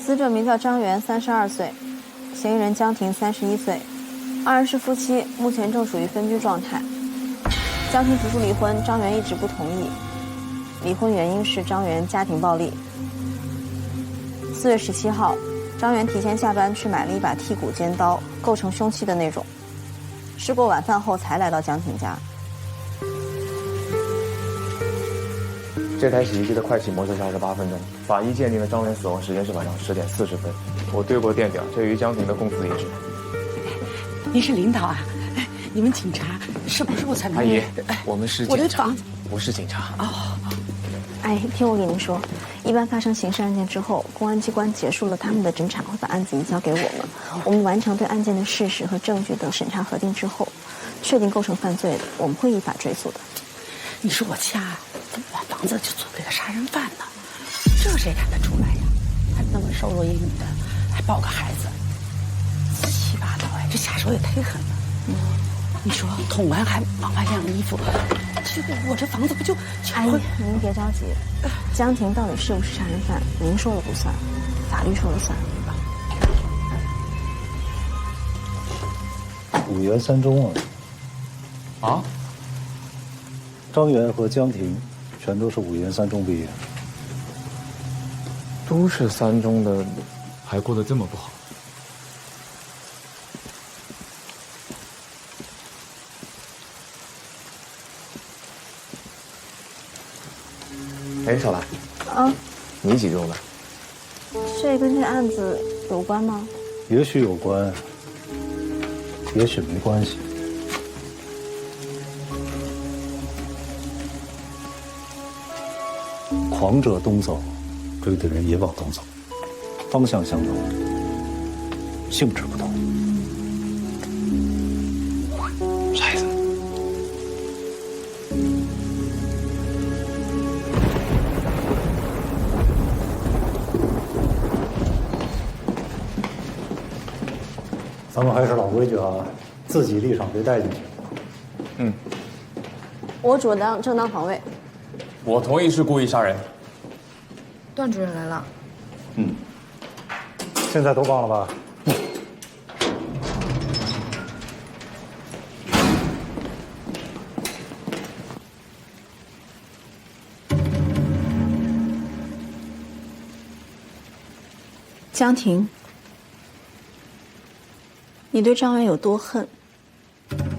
死者名叫张元，32岁，嫌疑人江婷31岁，二人是夫妻，目前正属于分居状态。江婷提出离婚，张元一直不同意。离婚原因是张元家庭暴力。4月17号，张元提前下班去买了一把剔骨尖刀，构成凶器的那种。吃过晚饭后才来到江婷家。这台洗衣机的快起模式是28分钟，法医鉴定的张元死亡时间是晚上10点40分。我对过电表，这与江婷的供词一致。您是领导啊？哎，你们警察是不是不采纳？阿姨，我们是警察，我的房子不是警察。哦。哎，听我给您说，一般发生刑事案件之后，公安机关结束了他们的侦查，会把案子移交给我们。我们完成对案件的事实和证据等审查核定之后，确定构成犯罪的，我们会依法追诉的。你说我家把房子就租给了杀人犯呢，这谁看得出来呀？还那么瘦弱英语的，还抱个孩子，七七八糟哎，这下手也忒狠了。你说捅完还往外晾衣服，我这房子不就阿姨，您别着急，江婷到底是不是杀人犯，您说了不算，法律说了算。5元3中啊！啊？张元和江婷全都是5元3中毕业，都是3中的，还过得这么不好。哎，小兰，啊，你几中的？这跟这案子有关吗？也许有关，也许没关系。狂者东走，追的人也往东走，方向相同，性质不同。啥意思？咱们还是老规矩啊，自己立场别带进去。嗯，我主张正当防卫。我同意是故意杀人。段主任来了。现在都忘了吧？江婷，你对张元有多恨？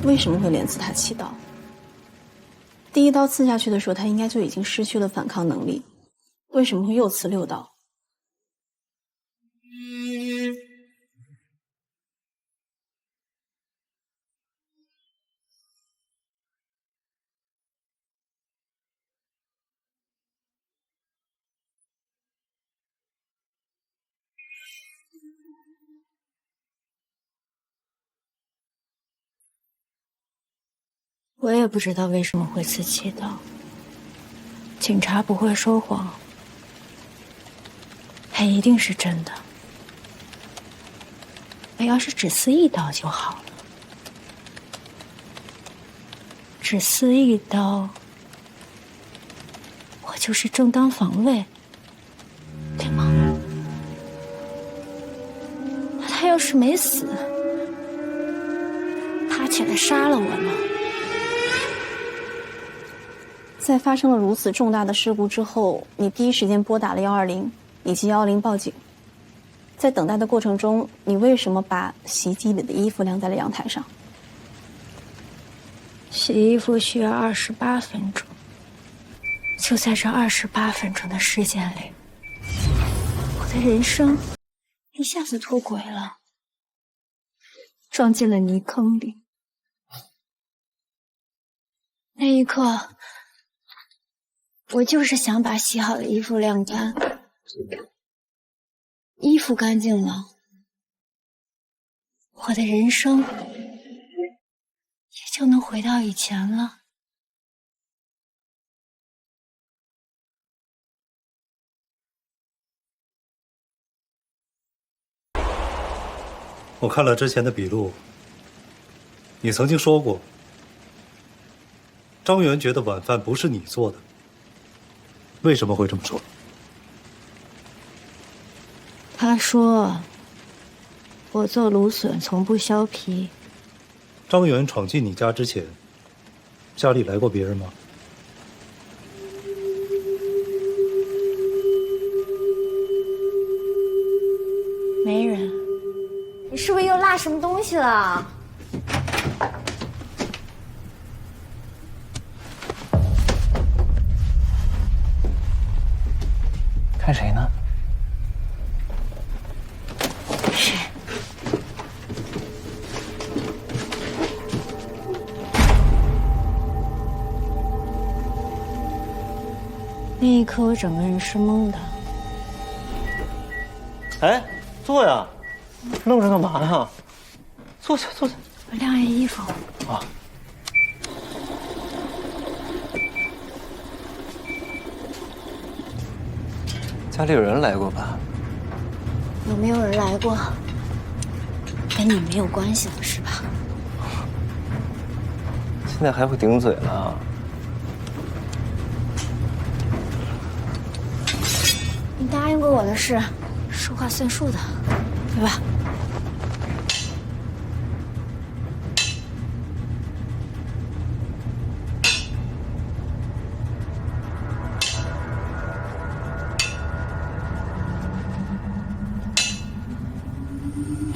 为什么会连刺他7刀？第1刀刺下去的时候，他应该就已经失去了反抗能力，为什么会又刺6刀？我也不知道为什么会刺7刀。警察不会说谎，他一定是真的。我要是只刺1刀就好了，只刺1刀，我就是正当防卫，对吗？那他要是没死，爬起来杀了我呢？在发生了如此重大的事故之后，你第一时间拨打了120以及110报警。在等待的过程中，你为什么把洗衣机里的衣服晾在了阳台上？洗衣服需要28分钟，就在这28分钟的时间里，我的人生一下子脱轨了，撞进了泥坑里。那一刻，我就是想把洗好的衣服晾干，衣服干净了，我的人生也就能回到以前了。我看了之前的笔录，你曾经说过，张元觉得晚饭不是你做的，为什么会这么说？他说：“我做芦笋从不削皮。”张元闯进你家之前，家里来过别人吗？没人。你是不是又落什么东西了？看谁呢？谁？那一刻，我整个人是懵的。哎，坐呀，愣着干嘛呀？坐下，坐下。我晾下衣服。啊。家里有人来过吧？有没有人来过？跟你没有关系了，是吧？现在还会顶嘴了？你答应过我的事，说话算数的，对吧？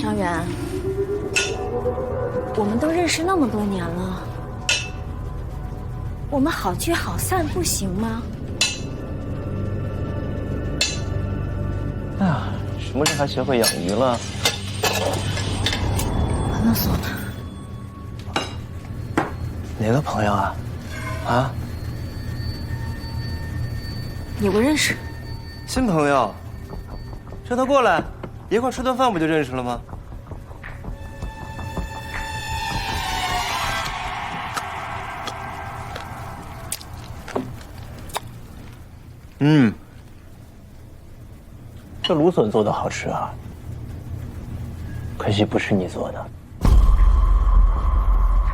张远，我们都认识那么多年了，我们好聚好散不行吗？哎呀，什么时候还学会养鱼了？朋友送的。哪个朋友啊？啊？你不认识？新朋友，叫他过来，一块吃顿饭不就认识了吗？这芦笋做的好吃啊，可惜不是你做的。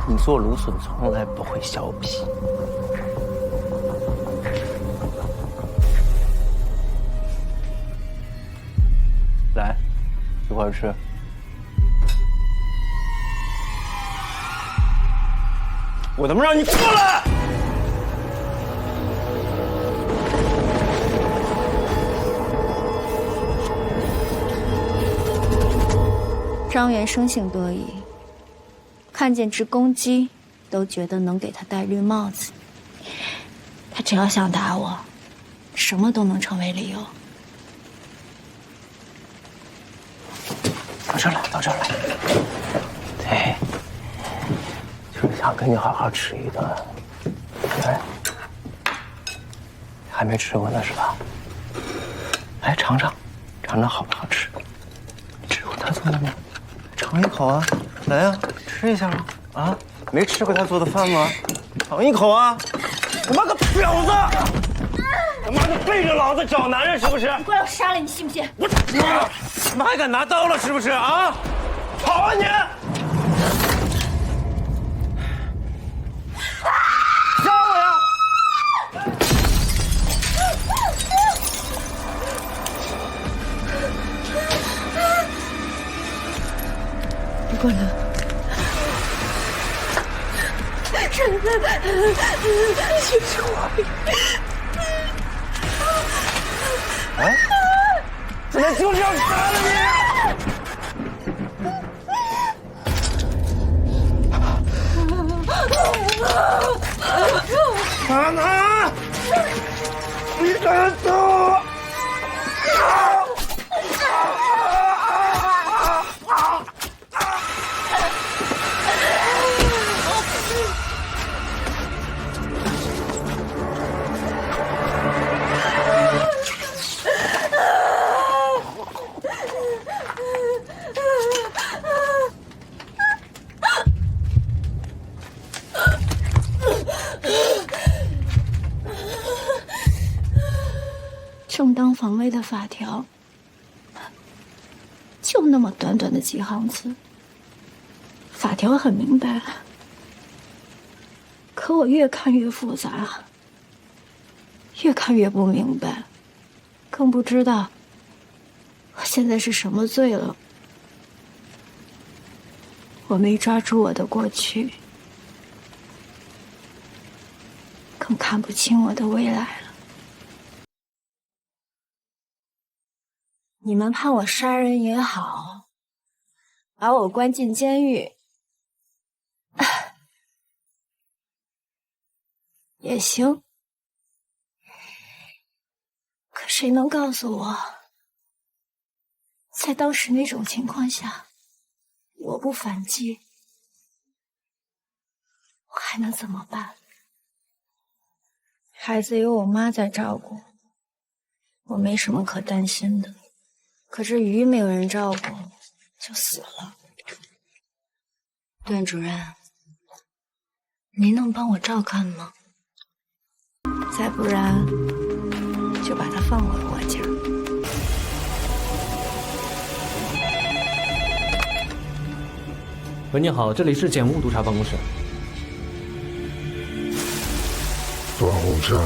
你做芦笋从来不会削皮。来，一块儿吃。我他妈让你过来！张元生性多疑，看见只公鸡，都觉得能给他戴绿帽子。他只要想打我，什么都能成为理由。到这儿来，到这儿来。对，就是想跟你好好吃一顿。来，还没吃过呢是吧？来尝尝，尝尝好不好吃？你吃过他做的吗？尝一口啊！来呀，吃一下啊！啊，没吃过他做的饭吗？尝一口啊！他妈个婊子！他妈的背着老子找男人是不是？你怪我杀了你，信不信？我他妈还敢拿刀了是不是啊？好啊你！杀我呀！你过来。谢谢我。哎，怎么就是要杀了你？妈妈，你敢走？正当防卫的法条，就那么短短的几行字。法条很明白，可我越看越复杂，越看越不明白，更不知道我现在是什么罪了？我没抓住我的过去，更看不清我的未来了。你们判我杀人也好，把我关进监狱也行。可谁能告诉我，在当时那种情况下，我不反击，我还能怎么办？孩子有我妈在照顾，我没什么可担心的。可是鱼没有人照顾，就死了。段主任，您能帮我照看吗？再不然，就把他放回我家。喂，你好，这里是检务督察办公室。段洪山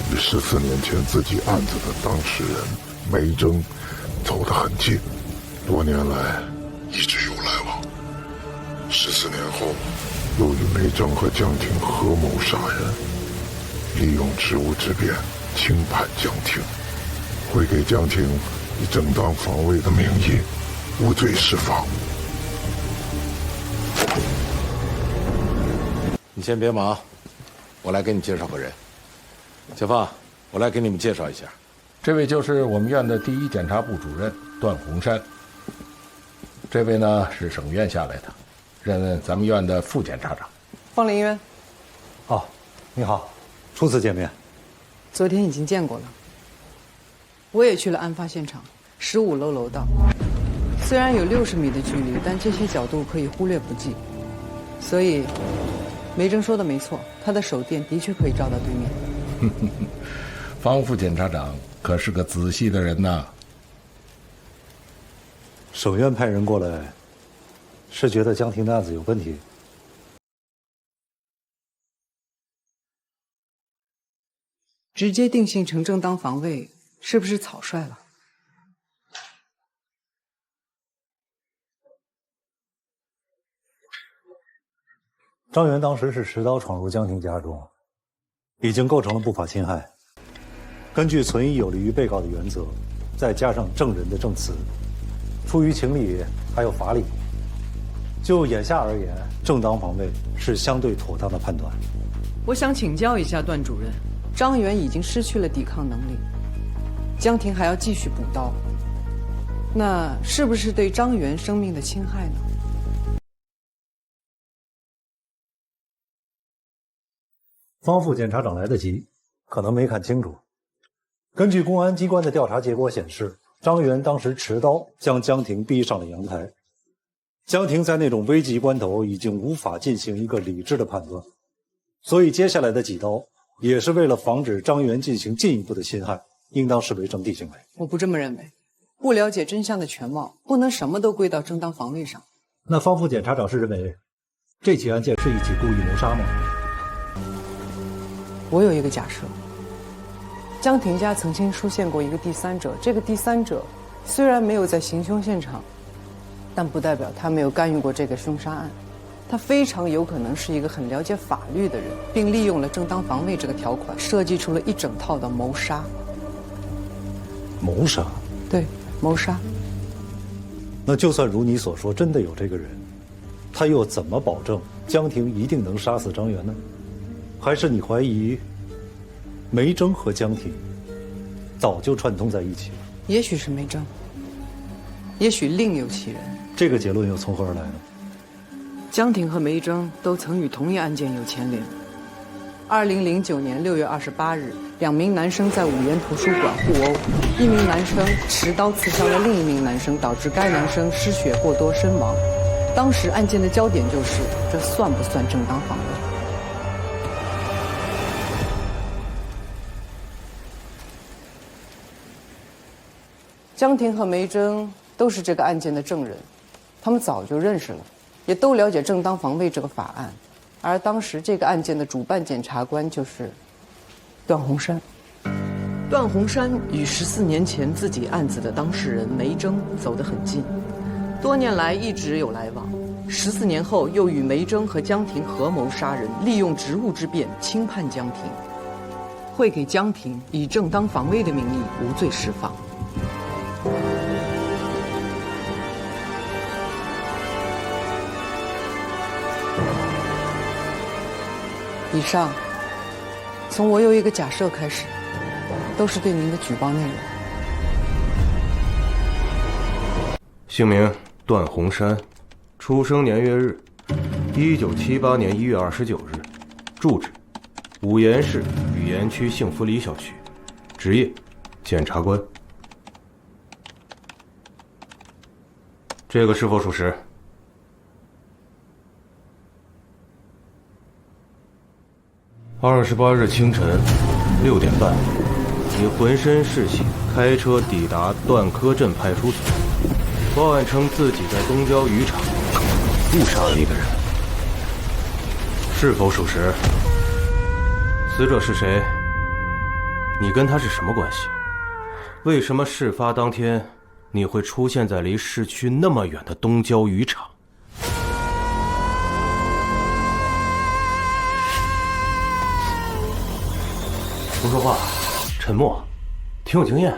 与14年前自己案子的当事人梅征走得很近，多年来一直有来往。14年后，又与梅征和江婷合谋杀人，利用职务之便轻判江婷，会给江婷以正当防卫的名义无罪释放。你先别忙，我来给你介绍个人。小芳，我来给你们介绍一下，这位就是我们院的第一检察部主任段洪山。这位呢是省院下来的，任咱们院的副检察长。方林渊。哦，你好，初次见面。昨天已经见过了。我也去了案发现场，15楼楼道。虽然有60米的距离，但这些角度可以忽略不计。所以，梅征说的没错，他的手电的确可以照到对面。方副检察长可是个仔细的人呐。省院派人过来，是觉得江婷的案子有问题？直接定性成正当防卫，是不是草率了？张元当时是持刀闯入江婷家中，已经构成了不法侵害。根据存疑有利于被告的原则，再加上证人的证词，出于情理还有法理，就眼下而言，正当防卫是相对妥当的判断。我想请教一下段主任，张元已经失去了抵抗能力，江婷还要继续补刀，那是不是对张元生命的侵害呢？方副检察长来得及，可能没看清楚。根据公安机关的调查结果显示，张元当时持刀将江婷逼上了阳台。江婷在那种危急关头已经无法进行一个理智的判断，所以接下来的几刀也是为了防止张元进行进一步的侵害，应当视为证地行为。我不这么认为，不了解真相的全貌，不能什么都归到正当防卫上。那方副检察长是认为这起案件是一起故意谋杀吗？我有一个假设，江婷家曾经出现过一个第三者，这个第三者虽然没有在行凶现场，但不代表他没有干预过这个凶杀案。他非常有可能是一个很了解法律的人，并利用了正当防卫这个条款，设计出了一整套的谋杀。谋杀？对，谋杀。那就算如你所说，真的有这个人，他又怎么保证江婷一定能杀死张元呢？还是你怀疑梅征和江婷早就串通在一起了？也许是梅征，也许另有其人。这个结论又从何而来呢？江婷和梅征都曾与同一案件有牵连。2009年6月28日，2名男生在五原图书馆互殴，一名男生持刀刺伤了另一名男生，导致该男生失血过多身亡。当时案件的焦点就是，这算不算正当防卫？江婷和梅征都是这个案件的证人，他们早就认识了，也都了解正当防卫这个法案。而当时这个案件的主办检察官就是段洪山。段鸿山与14年前自己案子的当事人梅征走得很近，多年来一直有来往。14年后，又与梅征和江婷合谋杀人，利用职务之便轻判江婷，会给江婷以正当防卫的名义无罪释放。以上，从我有一个假设开始，都是对您的举报内容。姓名段鸿山，出生年月日1978年1月29日，住址五原市雨岩区幸福里小区，职业检察官。这个是否属实？28日清晨6点半，你浑身是血，开车抵达段科镇派出所，报案称自己在东郊渔场误杀了一个人，是否属实？死者是谁？你跟他是什么关系？为什么事发当天你会出现在离市区那么远的东郊渔场？不说话，沉默，挺有经验。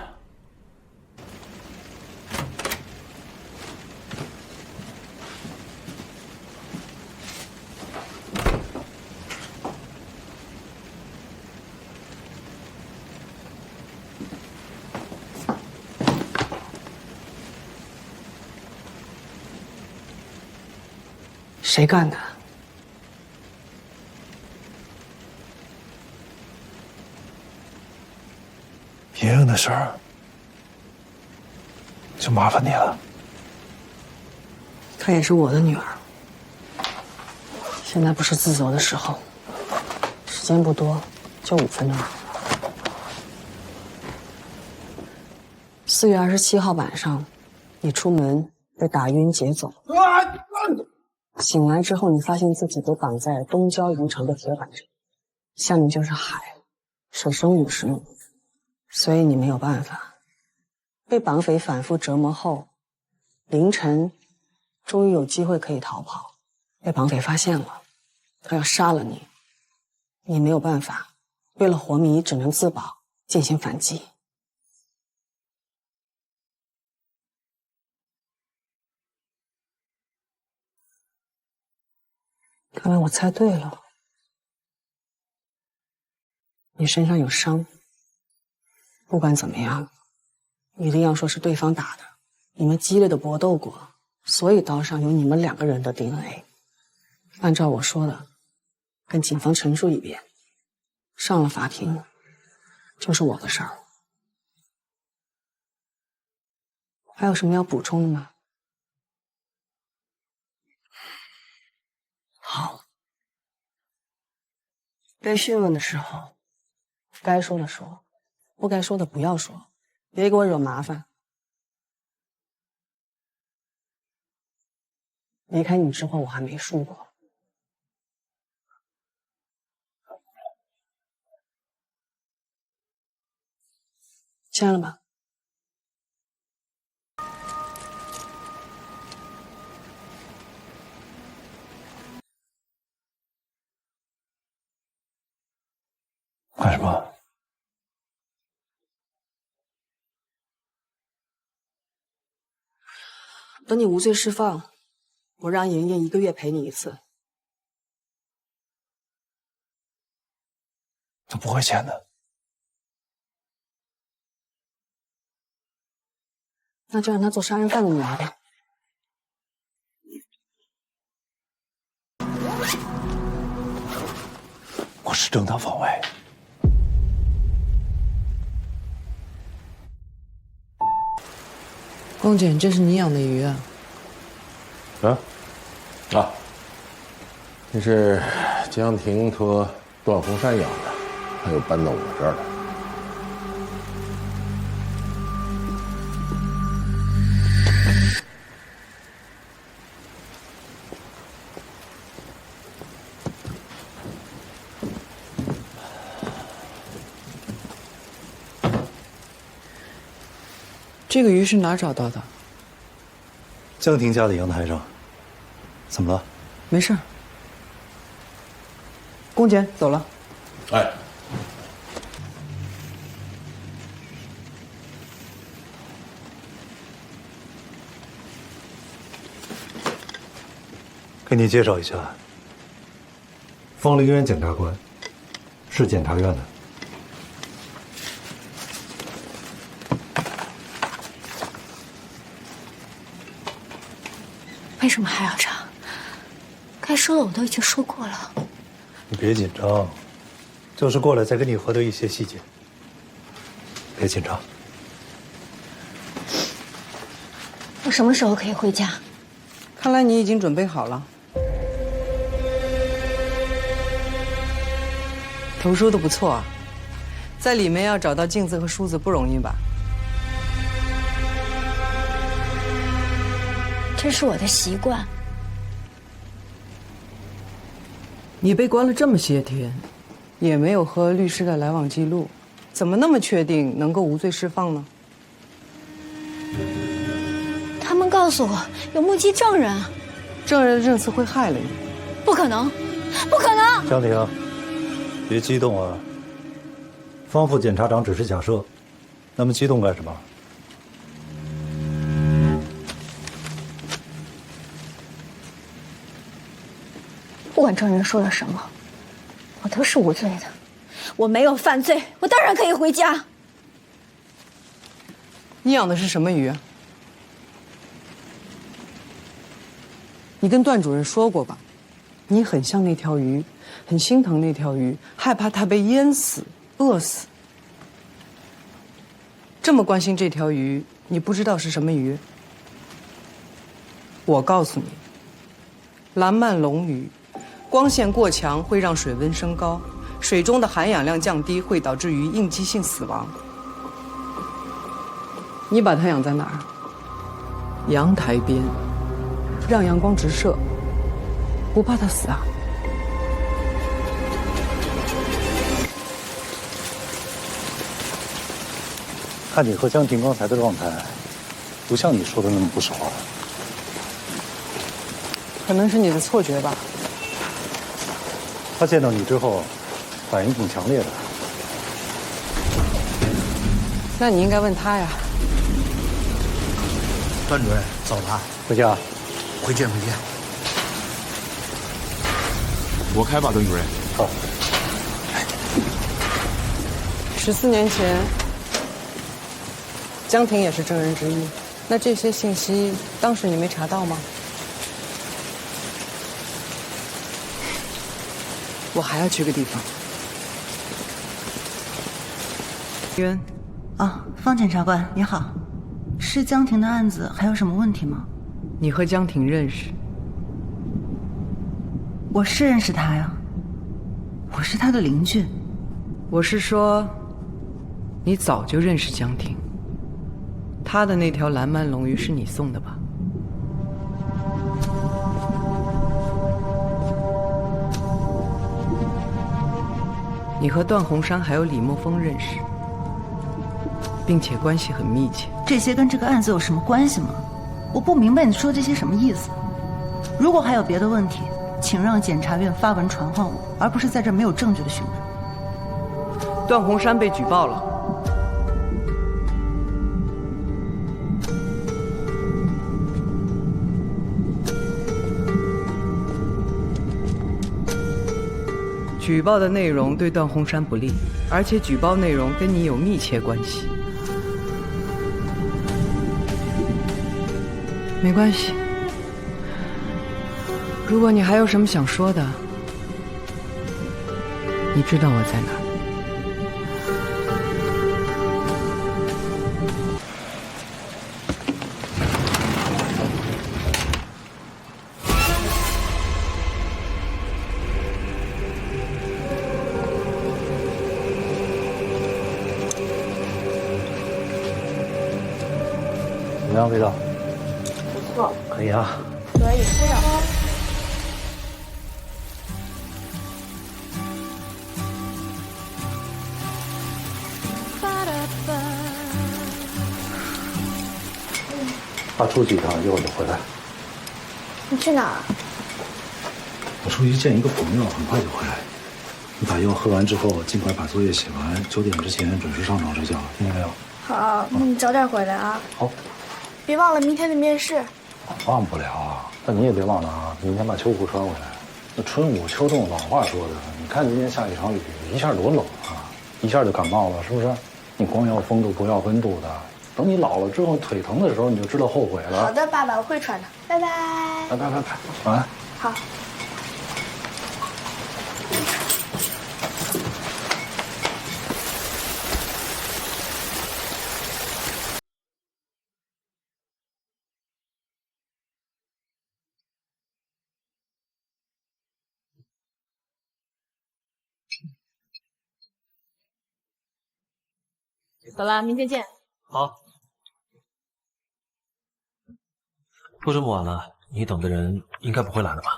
谁干的？别人的事儿就麻烦你了。她也是我的女儿，现在不是自责的时候，时间不多，就5分钟。4月27号晚上，你出门被打晕劫走，醒来之后，你发现自己被绑在东郊渔场的铁板上，下面就是海，水深50米。所以你没有办法，被绑匪反复折磨后，凌晨终于有机会可以逃跑，被绑匪发现了，他要杀了你，你没有办法，为了活命，你只能自保，进行反击。看来我猜对了，你身上有伤。不管怎么样，一定要说是对方打的，你们激烈的搏斗过，所以刀上有你们2个人的 DNA。按照我说的，跟警方陈述一遍，上了法庭就是我的事儿。还有什么要补充的吗？好，被讯问的时候，该说的说。不该说的不要说，别给我惹麻烦。离开你之后，我还没输过。签了吧。干什么？等你无罪释放，我让莹莹1个月陪你1次。他不会签的。那就让他做杀人犯的女儿吧。我是正当防卫。龚检，这是你养的鱼啊？这是江婷和段鸿山养的，他又搬到我这儿来。这个鱼是哪儿找到的？江婷家的阳台上。怎么了？没事。龚姐走了。哎。给你介绍一下，方陵渊检察官，是检察院的。为什么还要查？该说的我都已经说过了。你别紧张，就是过来再跟你核对一些细节。别紧张。我什么时候可以回家？看来你已经准备好了。图书的不错啊，在里面要找到镜子和梳子不容易吧？这是我的习惯。你被关了这么些天，也没有和律师的来往记录，怎么那么确定能够无罪释放呢？他们告诉我有目击证人，证人的证词会害了你。不可能，不可能！江婷，别激动啊。方副检察长只是假设，那么激动干什么？不管证人说了什么，我都是无罪的。我没有犯罪，我当然可以回家。你养的是什么鱼啊？你跟段主任说过吧？你很像那条鱼，很心疼那条鱼，害怕它被淹死、饿死。这么关心这条鱼，你不知道是什么鱼？我告诉你，蓝鳗龙鱼，光线过强会让水温升高，水中的含氧量降低会导致鱼应激性死亡。你把它养在哪儿？阳台边，让阳光直射，不怕它死啊？看你和江婷刚才的状态，不像你说的那么不熟啊。可能是你的错觉吧。他见到你之后，反应挺强烈的。那你应该问他呀。段主任走了，回家。回见，回见。我开吧，段主任。好。14年前，江婷也是证人之一。那这些信息当时你没查到吗？我还要去个地方。渊，啊，方检察官你好，是江婷的案子还有什么问题吗？你和江婷认识？我是认识她呀，我是她的邻居。我是说，你早就认识江婷。她的那条蓝鳗龙鱼是你送的吧？你和段鸿山还有李墨峰认识，并且关系很密切。这些跟这个案子有什么关系吗？我不明白你说这些什么意思。如果还有别的问题，请让检察院发文传唤我，而不是在这没有证据的询问。段鸿山被举报了。举报的内容对段鸿山不利，而且举报内容跟你有密切关系。没关系，如果你还有什么想说的，你知道我在哪儿。怎么样，味道？不错。可以啊。可以吃的。爸出去一趟，一会儿就回来。你去哪儿？我出去见一个朋友，很快就回来。你把药喝完之后，尽快把作业写完，9点之前准时上床睡觉，听见没有？好，那你早点回来啊。好，别忘了明天的面试。忘不了啊，但你也别忘了啊，明天把秋裤穿回来。那春捂秋冻，老话说的，你看今天下一场雨，一下多冷啊，一下就感冒了，是不是？你光要风度不要温度的，等你老了之后腿疼的时候，你就知道后悔了。好的，爸爸，我会穿的。拜拜。拜，晚安。好。走了，明天见。好。都这么晚了，你等的人应该不会来了吧？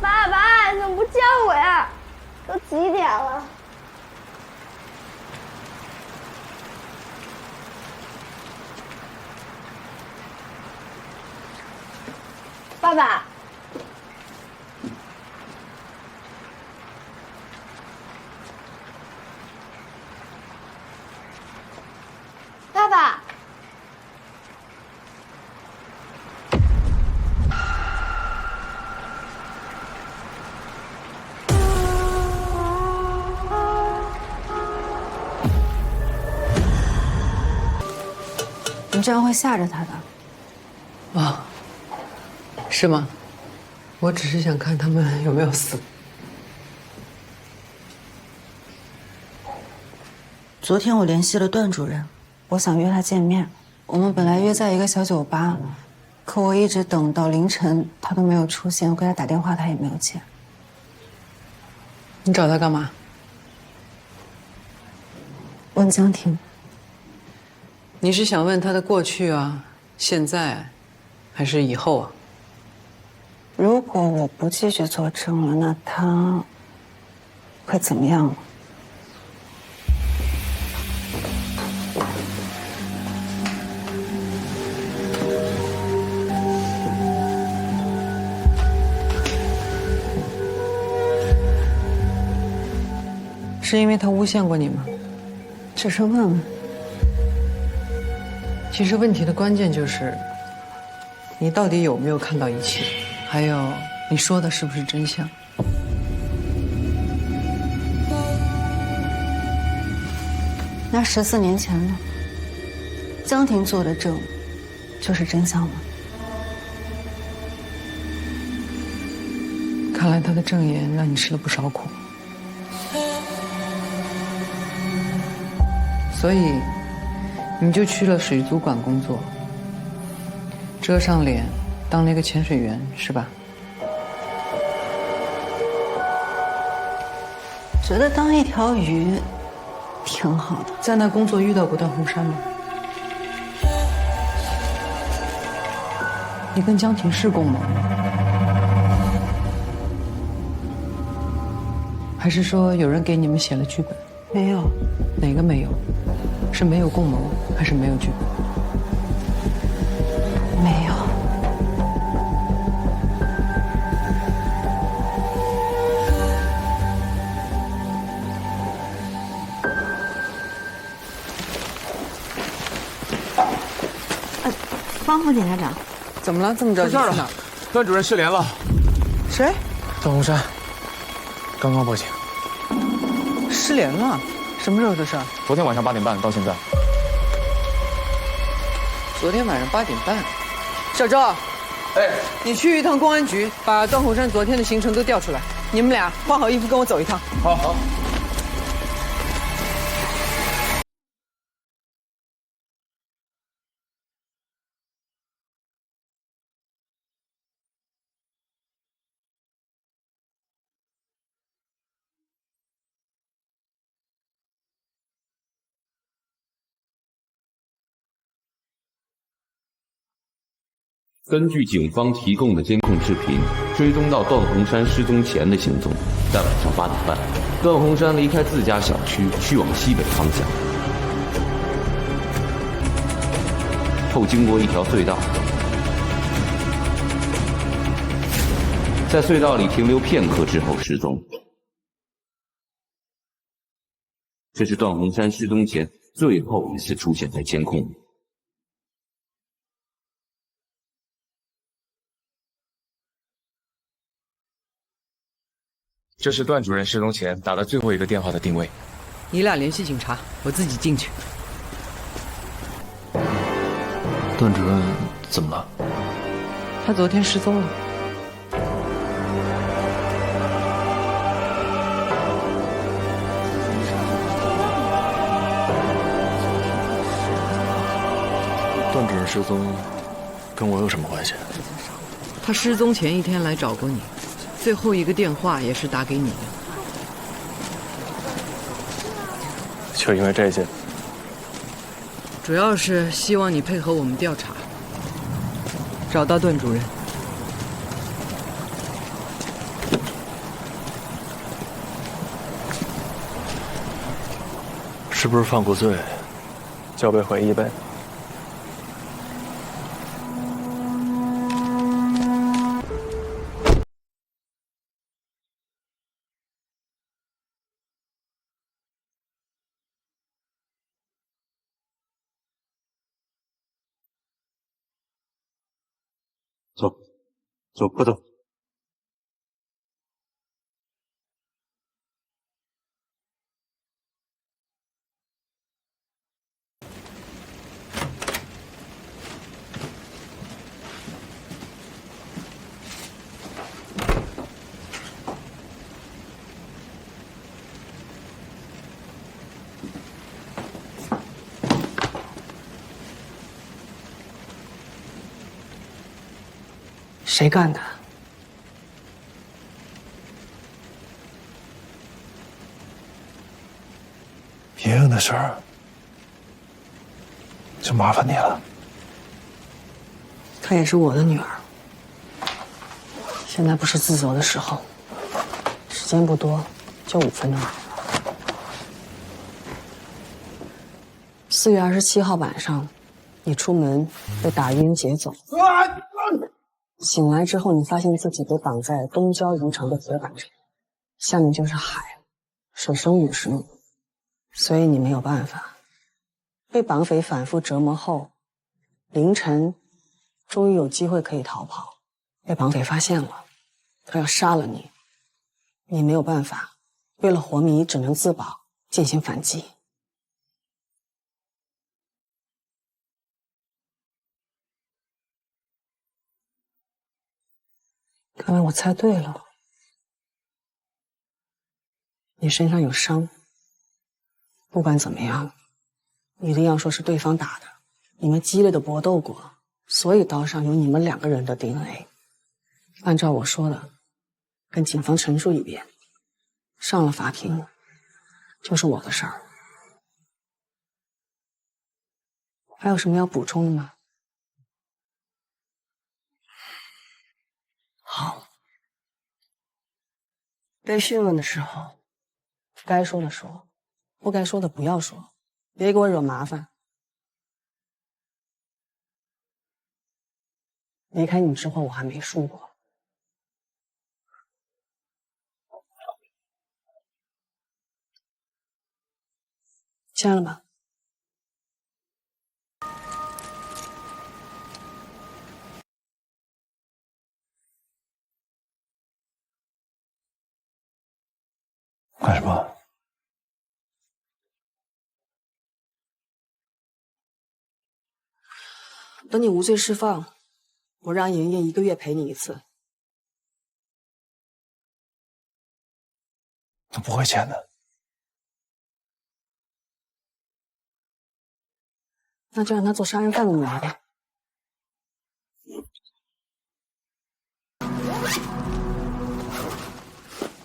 爸爸，你怎么不叫我呀？都几点了？爸爸，爸爸。你这样会吓着他的。啊，是吗？我只是想看他们有没有死。昨天我联系了段主任，我想约他见面。我们本来约在一个小酒吧，可我一直等到凌晨，他都没有出现。我给他打电话，他也没有接。你找他干嘛？问江婷。你是想问他的过去啊、现在，还是以后啊？如果我不继续作证了，那他会怎么样？是因为他诬陷过你吗？只是问问。其实问题的关键就是，你到底有没有看到一切，还有你说的是不是真相？那14年前呢？江婷做的证，就是真相吗？看来他的证言让你吃了不少苦，所以你就去了水族馆工作，遮上脸，当了一个潜水员，是吧？觉得当一条鱼挺好的。在那工作遇到过段鸿山吗？你跟江婷是共谋吗？还是说有人给你们写了剧本？没有。哪个没有？是没有共谋，还是没有剧本？没有。方副检察长，怎么了？这么着急去哪儿？段主任失联了。谁？段鸿山。刚刚报警。失联了？什么时候的事儿？昨天晚上8点半到现在。昨天晚上8点半。小周，哎，你去一趟公安局，把段鸿山昨天的行程都调出来。你们俩换好衣服跟我走一趟。好。根据警方提供的监控视频，追踪到段洪山失踪前的行踪。在晚上8点半，段洪山离开自家小区，去往西北方向，后经过一条隧道，在隧道里停留片刻之后失踪。这是段洪山失踪前最后一次出现在监控里。这是段主任失踪前打的最后一个电话的定位。你俩联系警察，我自己进去。段主任怎么了？他昨天失踪了。段主任失踪，跟我有什么关系？他失踪前1天来找过你，最后一个电话也是打给你的。就因为这些？主要是希望你配合我们调查，找到段主任。是不是犯过罪，就要被毁一辈？走，走，快走！谁干的？莹莹的事儿，就麻烦你了。她也是我的女儿，现在不是自责的时候，时间不多，就5分钟。4月27号晚上，你出门被打晕劫走。醒来之后，你发现自己被绑在东郊渔城的铁板上，下面就是海，水深50米，所以你没有办法。被绑匪反复折磨后，凌晨终于有机会可以逃跑，被绑匪发现了，他要杀了你，你没有办法，为了活命，你只能自保，进行反击。看来我猜对了，你身上有伤。不管怎么样，一定要说是对方打的，你们激烈的搏斗过，所以刀上有你们2个人的 DNA。按照我说的，跟警方陈述一遍，上了法庭就是我的事儿。还有什么要补充的吗？好，被讯问的时候，该说的说，不该说的不要说，别给我惹麻烦。离开你之后，我还没输过。签了吧。干什么？等你无罪释放，我让莹莹1个月陪你1次。他不会签的。那就让他做杀人犯的女儿吧。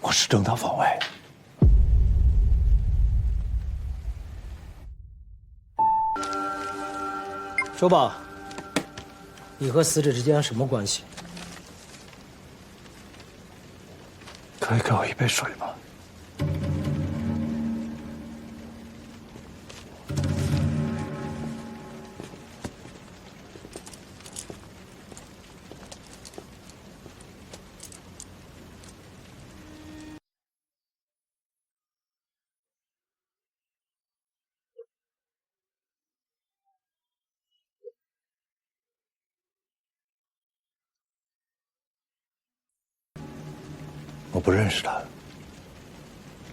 我是正当防卫。说吧，你和死者之间什么关系？可以给我一杯水吗？我不认识他，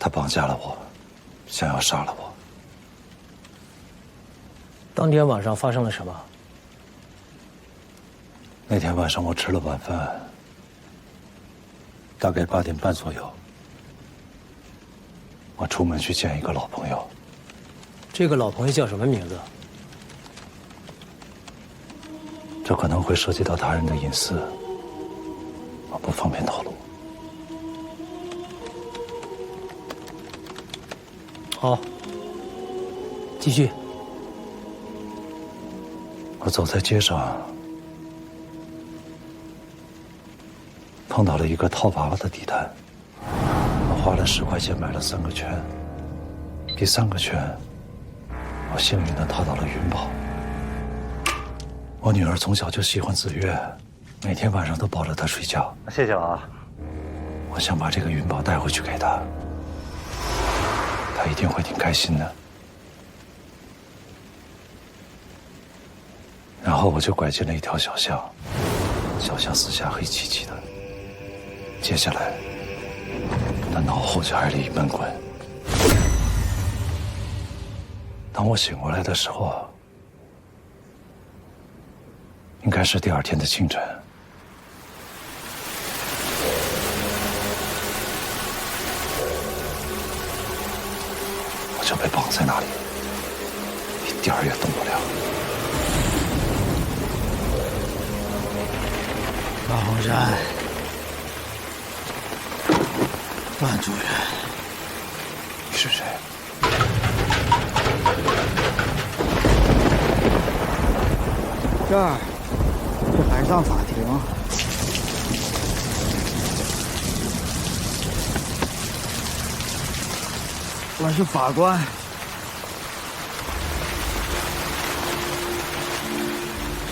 他绑架了我，想要杀了我。当天晚上发生了什么？那天晚上我吃了晚饭，大概8点半左右，我出门去见一个老朋友。这个老朋友叫什么名字？这可能会涉及到他人的隐私，我不方便透露。好，继续。我走在街上，碰到了一个套娃娃的地摊，我花了10块钱买了3个圈。第3个圈，我幸运地套到了云宝。我女儿从小就喜欢紫月，每天晚上都抱着她睡觉。谢谢了啊！我想把这个云宝带回去给她，她一定会挺开心的。然后我就拐进了一条小巷，小巷四下黑漆漆的。接下来，我的脑后就挨了一闷棍。当我醒过来的时候，应该是第2天的清晨。我就被绑在那里，一点儿也动不了。马洪山，段主任，你是谁？这儿是海上法庭，我是法官。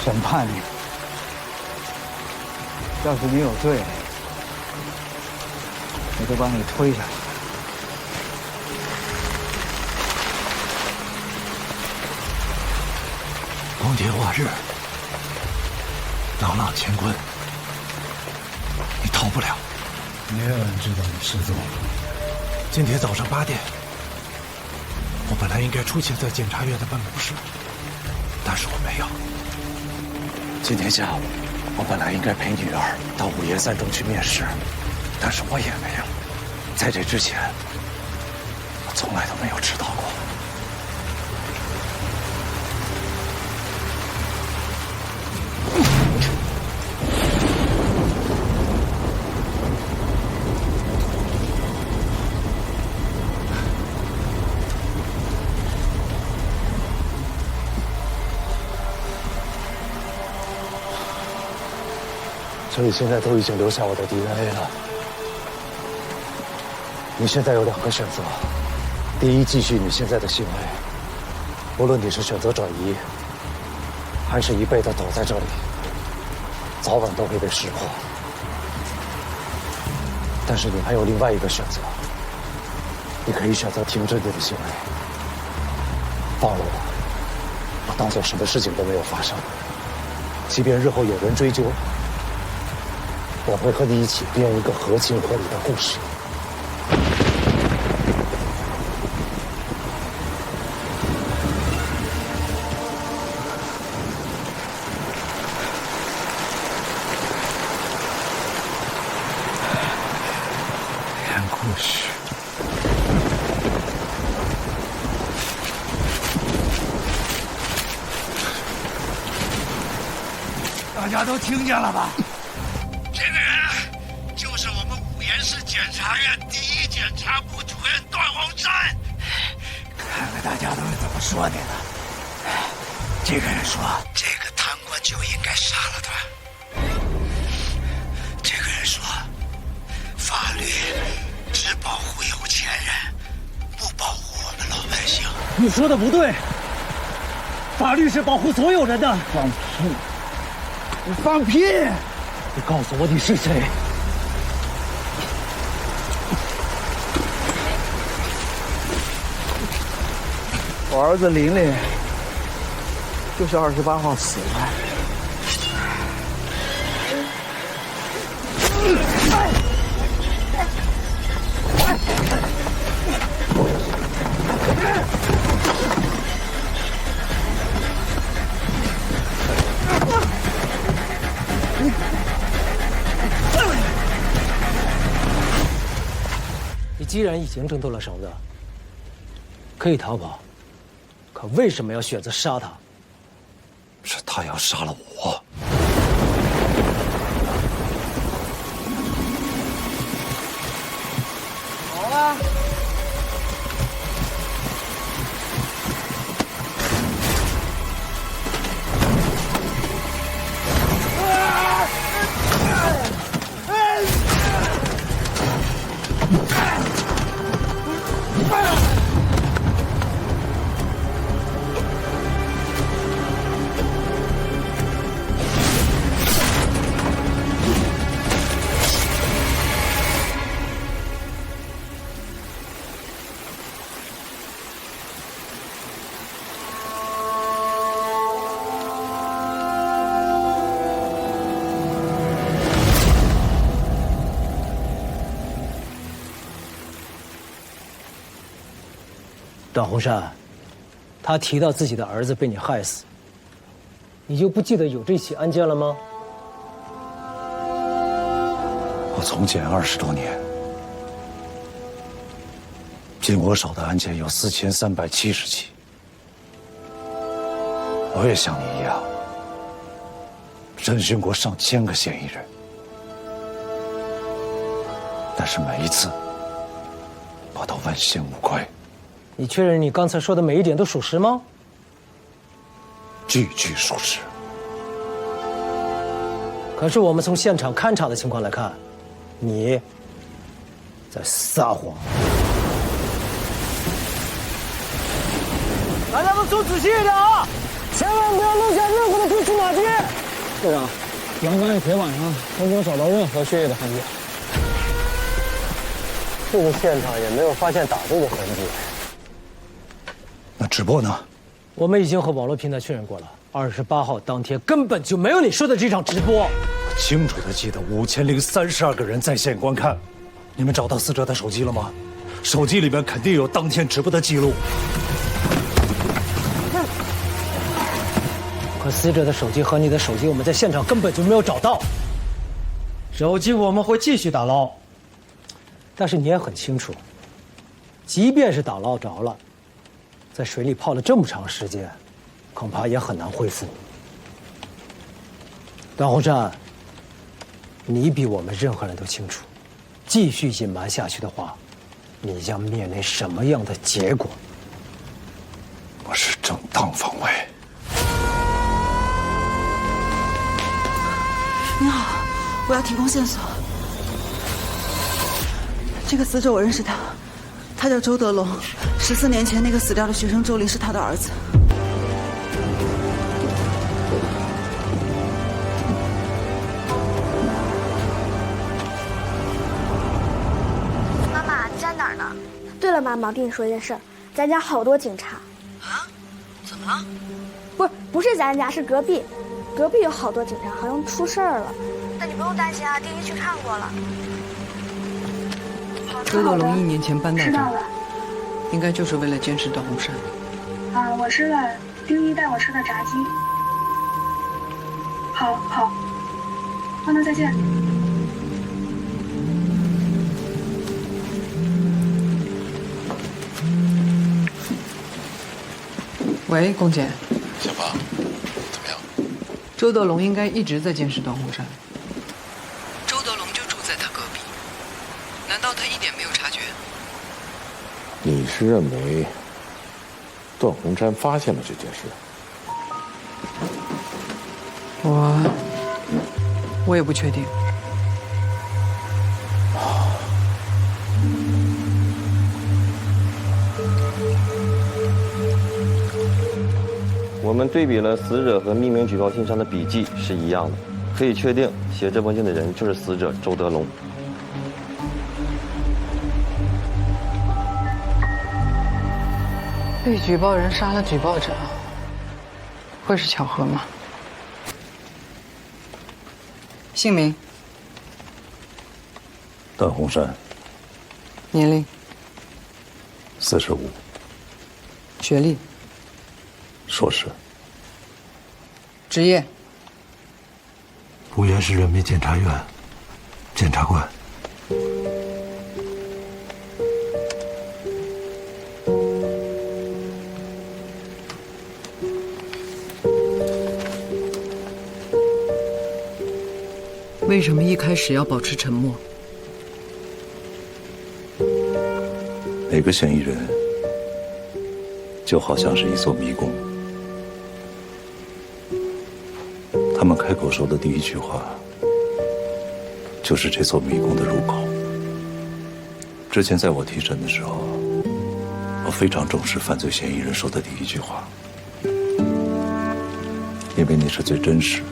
审判你，要是你有罪，我就把你推下来。光天化日，朗朗乾坤，你逃不了。没有人知道你失踪了。今天早上8点，我本来应该出现在检察院的办公室，但是我没有。今天下午，我本来应该陪女儿到5岩3中去面试，但是我也没有。在这之前，我从来都没有迟到过。所以现在都已经留下我的 DNA 了。你现在有2个选择：第一，继续你现在的行为，无论你是选择转移，还是一辈子躲在这里，早晚都会被识破。但是你还有另外一个选择，你可以选择停止你的行为，放了我当做什么事情都没有发生。即便日后有人追究，我会和你一起编一个合情合理的故事。编故事。大家都听见了吧？这个人就是我们5岩市检察院第1检察部主任段洪山。看看大家都是怎么说你的。这个人说，这个贪官就应该杀了他。这个人说，法律只保护有钱人，不保护我们老百姓。你说的不对，法律是保护所有人的。放屁！你放屁！你告诉我你是谁？我儿子琳琳就是28号死的。你既然已经挣脱了绳子，可以逃跑，可为什么要选择杀他？是他要杀了我。好啊！段洪山，他提到自己的儿子被你害死，你就不记得有这起案件了吗？我从检20多年，进我手的案件有4370起。我也像你一样，审讯过上千个嫌疑人，但是每一次，我都问心无愧。你确认你刚才说的每一点都属实吗？句句属实。可是我们从现场勘查的情况来看，你在撒谎。大家都走仔细一点啊！千万不要留下任何的蛛丝马迹。队长，阳刚一天晚上都没有找到任何血液的痕迹，这个现场也没有发现打斗的痕迹。那直播呢？我们已经和网络平台确认过了，28号当天根本就没有你说的这场直播。我清楚地记得5032个人在线观看。你们找到死者的手机了吗？手机里面肯定有当天直播的记录。可死者的手机和你的手机，我们在现场根本就没有找到。手机我们会继续打捞，但是你也很清楚，即便是打捞着了，在水里泡了这么长时间，恐怕也很难恢复。段洪山，你比我们任何人都清楚，继续隐瞒下去的话，你将面临什么样的结果？我是正当防卫。你好，我要提供线索。这个死者我认识他，他叫周德龙，14年前那个死掉的学生周林是他的儿子。妈妈，你在哪儿呢？对了，妈妈，我跟你说件事儿，咱家好多警察。啊？怎么了？不是咱家，是隔壁。隔壁有好多警察，好像出事儿了。但你不用担心啊，弟弟去看过了。周德龙1年前搬到这儿，应该就是为了监视段洪山。啊，我吃了丁一带我吃的炸鸡。好，那再见。喂，龚姐。小芳，怎么样？周德龙应该一直在监视段洪山。周德龙就住在他隔壁，难道他一点没有察觉？你是认为段洪山发现了这件事？我也不确定。我们对比了死者和匿名举报信上的笔迹是一样的，可以确定写这封信的人就是死者周德龙。被举报人杀了举报者，会是巧合吗？姓名？段洪山。年龄？45。学历？硕士。职业？五原市人民检察院检察官。为什么一开始要保持沉默？每个嫌疑人就好像是一座迷宫，他们开口说的第一句话，就是这座迷宫的入口。之前在我提审的时候，我非常重视犯罪嫌疑人说的第一句话，因为那是最真实，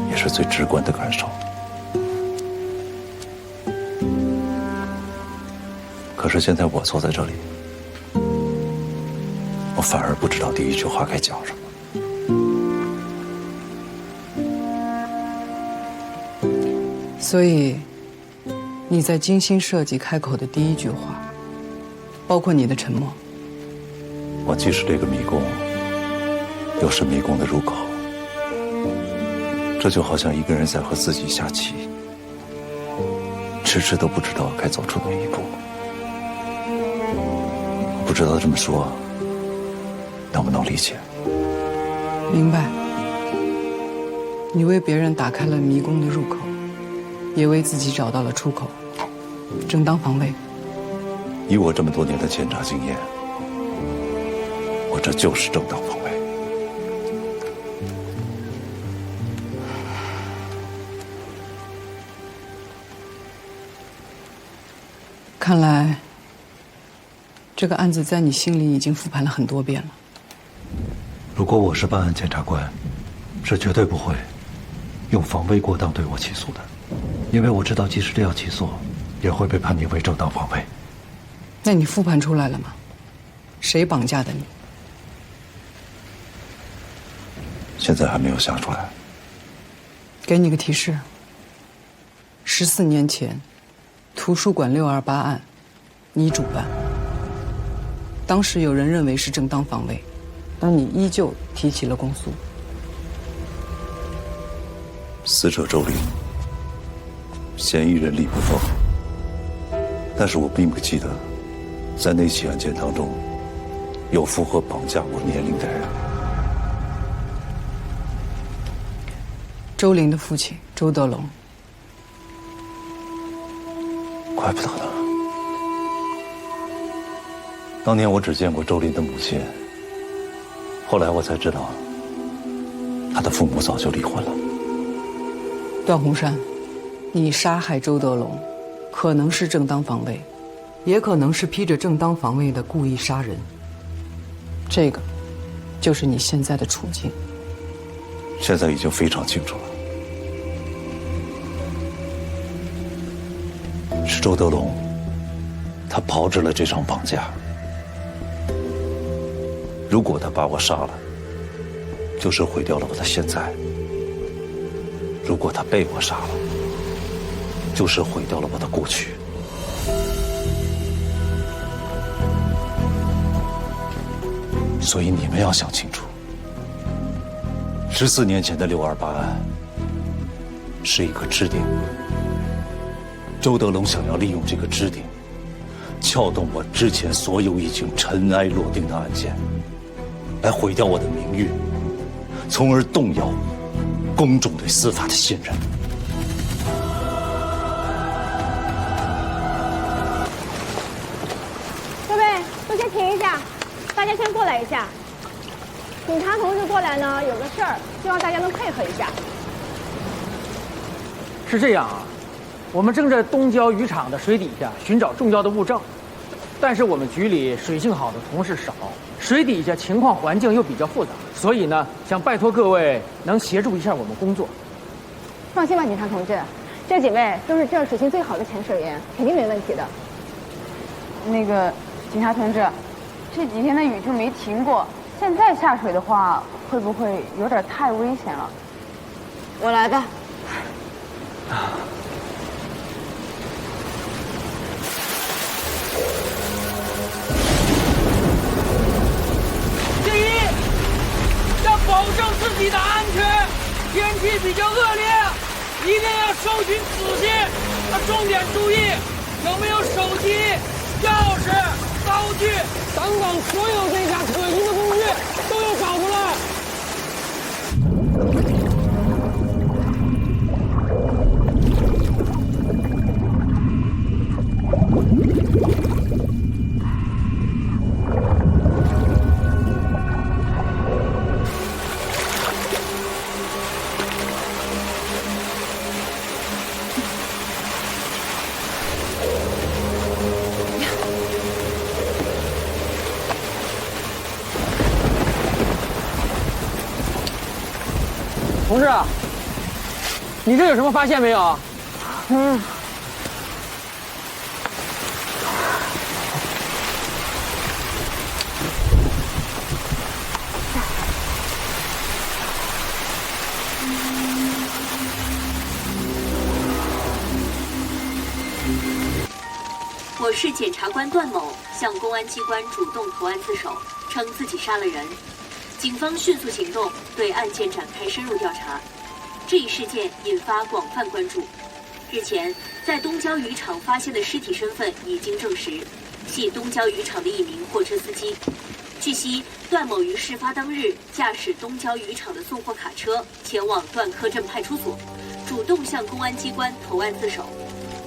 也是最直观的感受。可是现在我坐在这里，我反而不知道第一句话该讲什么。所以，你在精心设计开口的第一句话，包括你的沉默。我既是这个迷宫，又是迷宫的入口。这就好像一个人在和自己下棋，迟迟都不知道该走出哪一步。不知道这么说能不能理解？明白。你为别人打开了迷宫的入口，也为自己找到了出口，正当防卫。以我这么多年的检察经验，我这就是正当防卫。看来，这个案子在你心里已经复盘了很多遍了。如果我是办案检察官，是绝对不会用防卫过当对我起诉的，因为我知道即使这样起诉，也会被判定为正当防卫。那你复盘出来了吗？谁绑架的你？现在还没有想出来。给你个提示：14年前，图书馆628案，你主办。当时有人认为是正当防卫，但你依旧提起了公诉。死者周林，嫌疑人李不凤。但是我并不记得，在那起案件当中，有符合绑架我年龄的人。周玲的父亲周德龙。怪不得呢。当年我只见过周林的母亲，后来我才知道，他的父母早就离婚了。段洪山，你杀害周德龙，可能是正当防卫，也可能是披着正当防卫的故意杀人。这个，就是你现在的处境。现在已经非常清楚了，是周德龙，他炮制了这场绑架。如果他把我杀了，就是毁掉了我的现在；如果他被我杀了，就是毁掉了我的过去。所以你们要想清楚，14年前的628案是一个支点，周德龙想要利用这个支点，撬动我之前所有已经尘埃落定的案件，来毁掉我的名誉，从而动摇公众对司法的信任。各位，都先停一下，大家先过来一下。警察同志过来呢，有个事儿，希望大家能配合一下。是这样啊，我们正在东郊渔场的水底下寻找重要的物证，但是我们局里水性好的同事少，水底下情况环境又比较复杂，所以呢，想拜托各位能协助一下我们工作。放心吧，警察同志，这几位都是这儿水性最好的潜水员，肯定没问题的。那个警察同志，这几天的雨就没停过，现在下水的话，会不会有点太危险了？我来吧。第一，要保证自己的安全。天气比较恶劣，一定要收取仔细。重点注意，有没有手机、钥匙、刀具等等所有这下可疑的工具都要找出来。同事，你这有什么发现没有？我市检察官段某向公安机关主动投案自首，称自己杀了人。警方迅速行动，对案件展开深入调查。这一事件引发广泛关注。日前，在东郊渔场发现的尸体身份已经证实，系东郊渔场的一名货车司机。据悉，段某于事发当日驾驶东郊渔场的送货卡车前往段科镇派出所，主动向公安机关投案自首。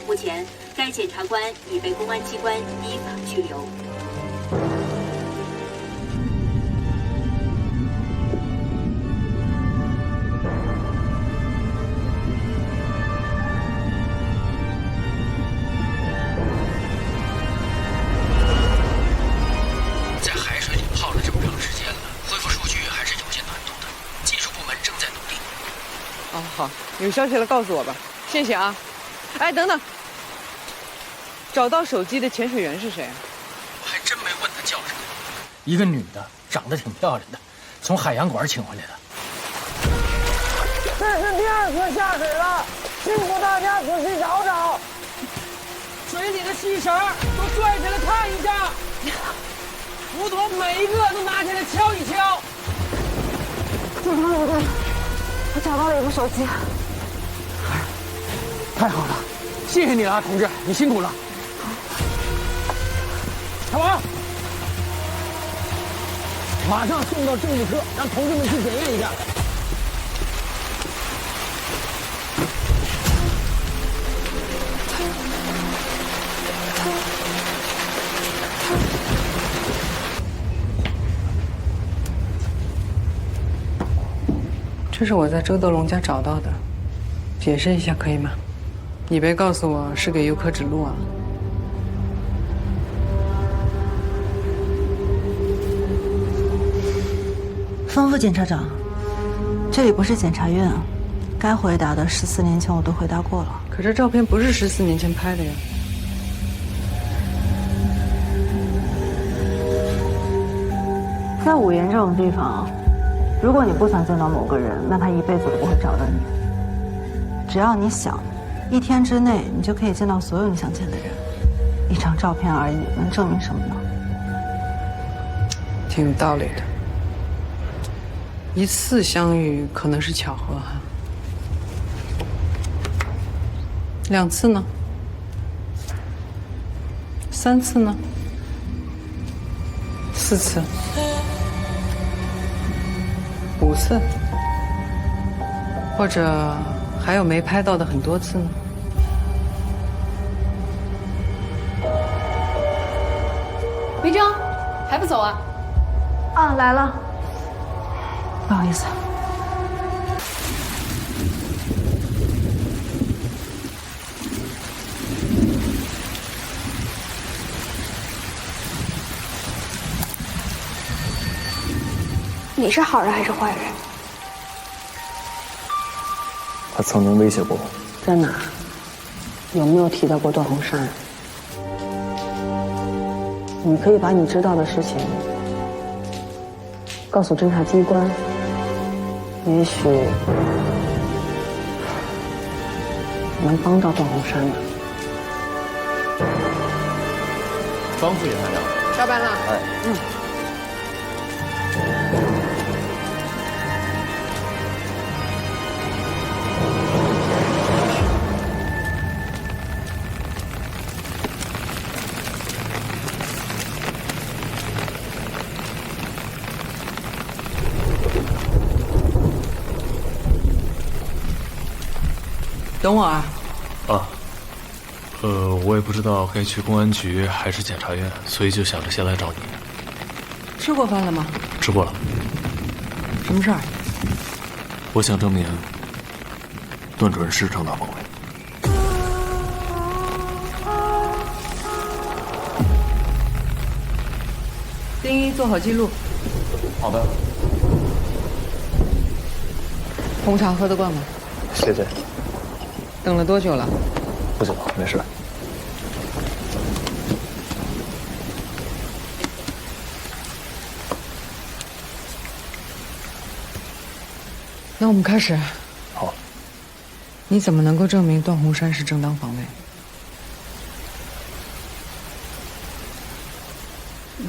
目前，该检察官已被公安机关依法拘留。在海水里泡了这么长时间了，恢复数据还是有些难度的，技术部门正在努力。哦，好，有消息了告诉我吧，谢谢啊。哎，等等，找到手机的潜水员是谁？我还真没问他叫什么。一个女的，长得挺漂亮的，从海洋馆请回来的。这是第2次下水了，辛苦大家仔细找找。水里的细绳都拽起来看一下，斧头每一个都拿起来敲一敲。警察同志，我找到了一部手机。太好了，谢谢你了，同志，你辛苦了。小王，马上送到政治科，让同志们去检验一下。这是我在周德龙家找到的，解释一下可以吗？你别告诉我是给游客指路啊！方副检察长，这里不是检察院啊，该回答的14年前我都回答过了。可这照片不是14年前拍的呀。在五原这种地方，如果你不想见到某个人，那他一辈子都不会找到你。只要你想，1天之内你就可以见到所有你想见的人。一张照片而已，能证明什么呢？挺有道理的。一次相遇可能是巧合哈，2次呢？3次呢？4次？5次？或者还有没拍到的很多次呢？梅征，还不走啊？啊，来了。不好意思。你是好人还是坏人？他曾经威胁过我。在哪？有没有提到过段宏山？你可以把你知道的事情告诉侦察机关，也许能帮到段宏山的。方副营班长，下班了。等我啊。啊。我也不知道该去公安局还是检察院，所以就想着先来找你。吃过饭了吗？吃过了。什么事儿？我想证明段主任是正当防卫。丁一，做好记录。好的。红茶喝得惯吗？谢谢。等了多久了？不久，没事。那我们开始。好。你怎么能够证明段宏山是正当防卫？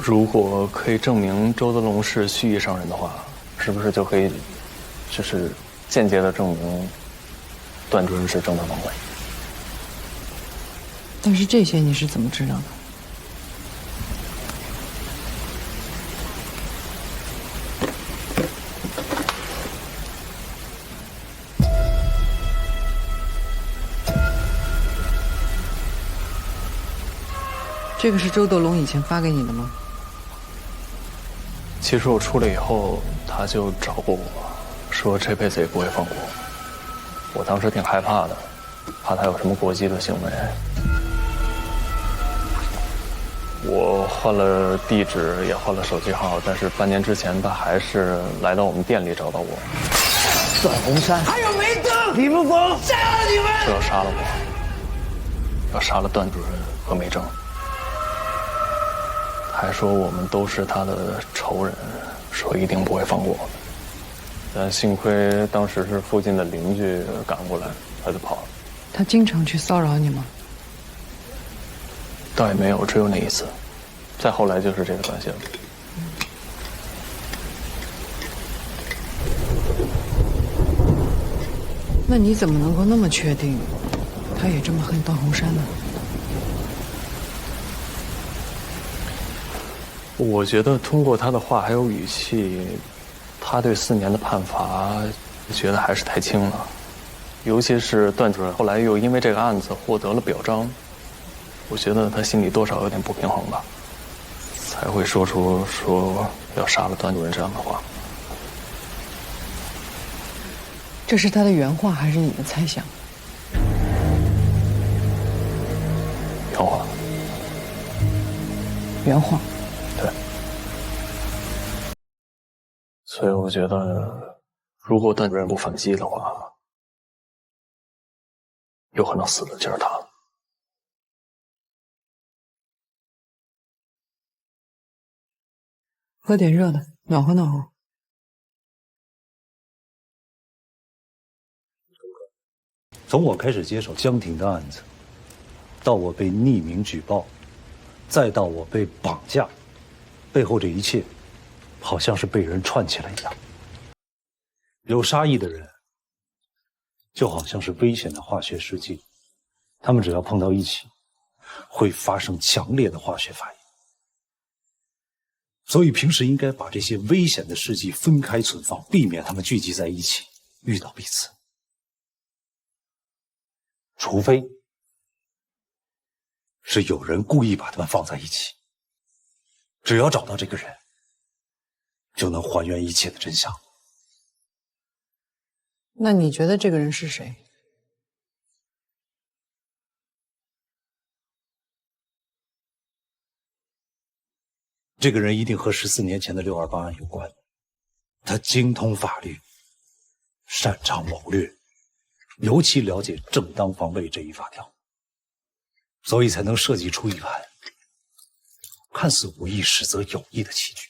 如果可以证明周德龙是蓄意伤人的话，是不是就可以，就是间接的证明段主任是正当防卫？但是这些你是怎么知道的？这个是周德龙以前发给你的吗？其实我出来以后，他就找过我，说这辈子也不会放过我。我当时挺害怕的，怕他有什么过激的行为。我换了地址，也换了手机号，但是半年之前，他还是来到我们店里找到我。段宏山，还有梅登、李沐风，杀了你们！说要杀了我，要杀了段主任和梅正。还说我们都是他的仇人，说一定不会放过我们。但幸亏当时是附近的邻居赶过来，他就跑了。他经常去骚扰你吗？倒也没有，只有那一次。再后来就是这个短信了。那你怎么能够那么确定，他也这么恨段宏山呢？我觉得通过他的话还有语气，他对4年的判罚，觉得还是太轻了。尤其是段主任后来又因为这个案子获得了表彰，我觉得他心里多少有点不平衡吧，才会说出要杀了段主任这样的话。这是他的原话还是你的猜想？原话。原话。对。所以我觉得，如果段主任不反击的话，有可能死的就是他了。喝点热的，暖和暖和。从我开始接手江婷的案子，到我被匿名举报，再到我被绑架，背后这一切，好像是被人串起来一样。有杀意的人，就好像是危险的化学试剂，他们只要碰到一起，会发生强烈的化学反应。所以平时应该把这些危险的试剂分开存放，避免它们聚集在一起，遇到彼此。除非是有人故意把它们放在一起，只要找到这个人，就能还原一切的真相。那你觉得这个人是谁？这个人一定和14年前的628案有关。他精通法律，擅长谋略，尤其了解正当防卫这一法条，所以才能设计出一盘看似无意实则有意的棋局。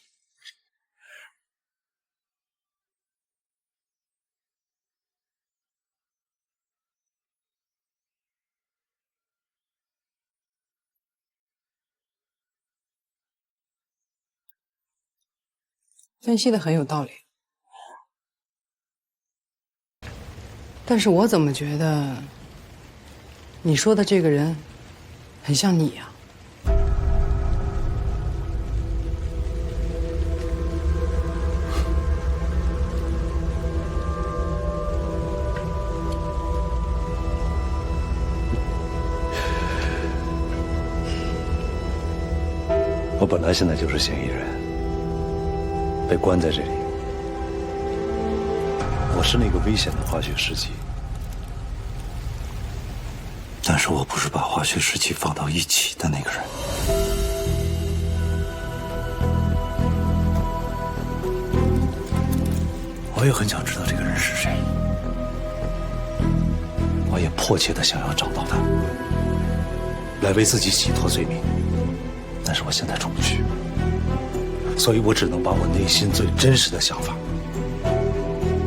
分析的很有道理，但是我怎么觉得你说的这个人很像你呀？我本来现在就是嫌疑人，被关在这里。我是那个危险的化学试剂，但是我不是把化学试剂放到一起的那个人。我也很想知道这个人是谁，我也迫切的想要找到他，来为自己洗脱罪名。但是我现在出不去，所以我只能把我内心最真实的想法